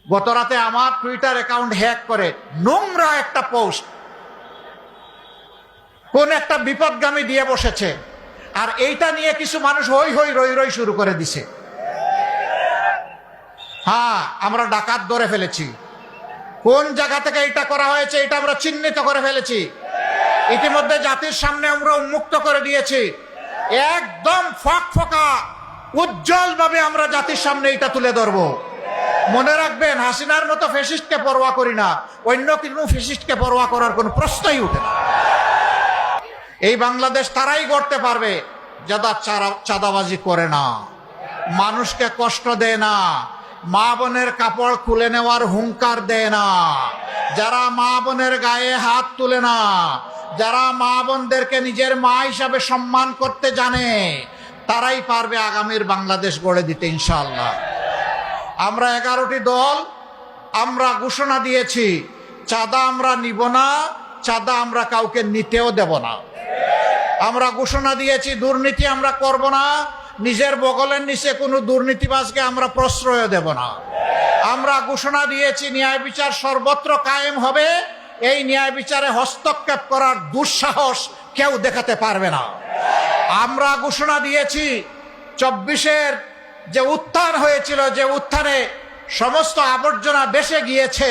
গত রাতে আমার টুইটার অ্যাকাউন্ট হ্যাক করে নোংরা একটা পোস্ট কোন একটা বিপদগামী দিয়ে বসেছে, আর এইটা নিয়ে কিছু মানুষ হই হই রই রই শুরু করে দিছে। হ্যাঁ, আমরা ডাকাত ধরে ফেলেছি। কোন জায়গা থেকে এটা করা হয়েছে এটা আমরা চিহ্নিত করে ফেলেছি। ইতিমধ্যে জাতির সামনে আমরা উন্মুক্ত করে দিয়েছি। একদম ফকফকা উজ্জ্বল ভাবে আমরা জাতির সামনে এটা তুলে ধরবো। মনে রাখবেন, হাসিনার মতো ফ্যাসিস্টকে পরোয়া করি না, অন্য কোনো ফ্যাসিস্টকে পরোয়া করার কোনো প্রশ্নই উঠে না। এই বাংলাদেশ তারাই গড়তে পারবে যারা চাঁদাবাজি করে না, মানুষকে কষ্ট দেয় না, মা বোনের কাপড় খুলে নেওয়ার হুঙ্কার দেয় না, যারা মা বোনের গায়ে হাত তুলে না, যারা মা বোনদেরকে নিজের মা হিসাবে সম্মান করতে জানে, তারাই পারবে আগামীর বাংলাদেশ গড়ে দিতে ইনশাআল্লাহ। আমরা 11টি দল আমরা ঘোষণা দিয়েছি, চাঁদা আমরা নিব না, চাঁদা আমরা কাউকে নিতেও দেব না। আমরা ঘোষণা দিয়েছি দুর্নীতি আমরা করব না, নিজের বগলের নিচে কোনো দুর্নীতিবাজকে আমরা প্রশ্রয় দেব না। আমরা ঘোষণা দিয়েছি ন্যায় বিচার সর্বত্র কায়েম হবে, এই ন্যায় বিচারে হস্তক্ষেপ করার দুঃসাহস কেউ দেখাতে পারবে না। আমরা ঘোষণা দিয়েছি 24-এর যে উত্থান হয়েছিল, যে উত্থানে সমস্ত আবর্জনা বেসে গিয়েছে,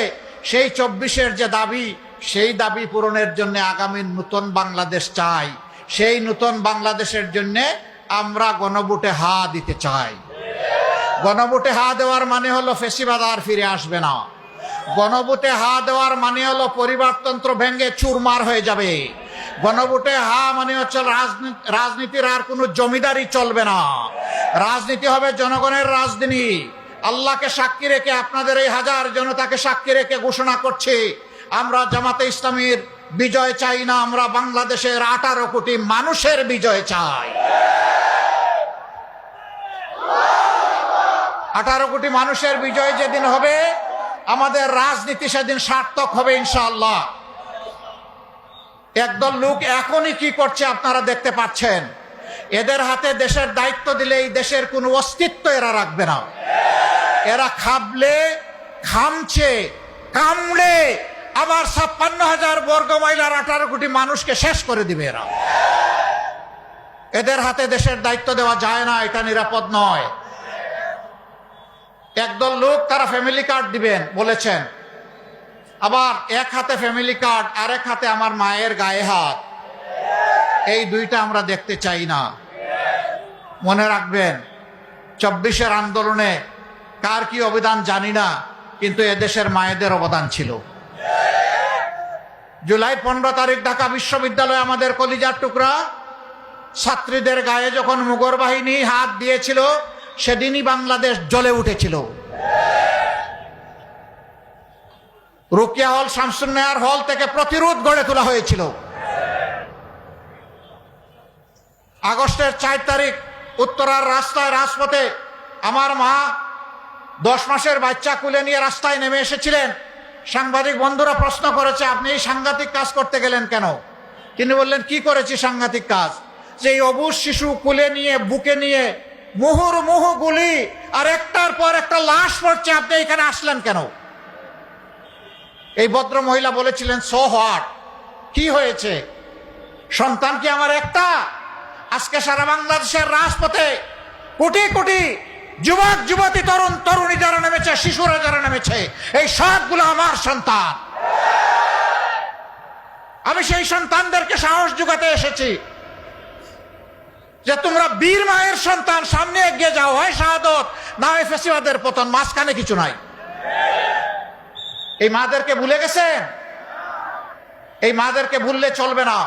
সেই 24-এর যে দাবি, সেই দাবি পূরণের জন্য আগামী নতুন বাংলাদেশ চাই। সেই নতুন বাংলাদেশের জন্য আমরা গণভোটে হা দিতে চাই। গণভোটে হা দেওয়ার মানে হলো ফ্যাসিবাদ আর ফিরে আসবে না। গণভোটে হা দেওয়ার মানে হলো পরিবারতন্ত্র ভেঙে চুরমার হয়ে যাবে। গণভোটে হা মানে হচ্ছে রাজনীতির আর কোনো জমিদারি চলবে না, রাজনীতি হবে জনগণের রাজনীতি। আল্লাহকে সাক্ষী রেখে, আপনাদের এই হাজার জনতাকে সাক্ষী রেখে ঘোষণা করছি, আমরা জামাতে ইসলামীর বিজয় চাই না, আমরা বাংলাদেশের 18 কোটি মানুষের বিজয় চাই। 18 কোটি মানুষের বিজয় যেদিন হবে, আমাদের রাজনীতি সেদিন সার্থক হবে ইনশাআল্লাহ। একদল লোক এখনই কি করছে আপনারা দেখতে পাচ্ছেন। এদের হাতে দেশের দায়িত্ব দিলে এই দেশের কোনো অস্তিত্ব এরা রাখবে না। এরা খাবলে, খামছে, কামড়ে আবার 56,000 বর্গ মাইলার 18 কোটি মানুষকে শেষ করে দিবে এরা। এদের হাতে দেশের দায়িত্ব দেওয়া যায় না, এটা নিরাপদ নয়। একদল লোক তারা ফ্যামিলি কার্ড দিবেন বলেছেন, আবার এক হাতে ফ্যামিলি কার্ড, আরেক হাতে আমার মায়ের গায়ে হাত। এই দুইটা আমরা দেখতে চাই না। মনে রাখবেন, 24-এর আন্দোলনে কার কি অবদান জানি না, কিন্তু এদেশের মায়েদের অবদান ছিল। জুলাই 15 তারিখ ঢাকা বিশ্ববিদ্যালয়ে আমাদের কলিজার টুকরা ছাত্রীদের গায়ে যখন মুগর বাহিনী হাত দিয়েছিল, সেদিনই বাংলাদেশ জ্বলে উঠেছিল। রোকেয়া হল, শামসুন্নাহার হল থেকে প্রতিরোধ গড়ে তোলা হয়েছিল। আগস্টের 4 তারিখ উত্তরার রাস্তায়, রাজপথে আমার মা 10 মাসের বাচ্চা কুলে নিয়ে রাস্তায় নেমে এসেছিলেন। সাংবাদিক বন্ধুরা প্রশ্ন করেছে, আপনি এই সাংঘাতিক কাজ করতে গেলেন কেন? তিনি বললেন, কি করেছি সাংঘাতিক কাজ? যে এই অবুঝ শিশু কুলে নিয়ে, বুকে নিয়ে মুহুর্মুহু গুলি, আর একটার পর একটা লাশ পড়ছে, আপনি এখানে আসলেন কেন? এই ভদ্র মহিলা বলেছিলেন, সো হোয়াট, কি হয়েছে? সন্তান কি আমার একটা? আজকে সারা বাংলাদেশের রাজপথে কোটি কোটি যুবক যুবতী, তরুণ তরুণী যারা নেমেছে, শিশুরা যারা নেমেছে, এই সবগুলো আমার সন্তান। আমি সেই সন্তানদেরকে সাহস যোগাতে এসেছি যে তোমরা বীর মায়ের সন্তান, সামনে এগিয়ে যাও, হয় শাহাদত না হয় ফ্যাসিবাদের পতন, মাঝখানে কিছু নাই। এই মাদেরকে ভুলে গেছেন? এই মাদেরকে ভুললে চলবে না।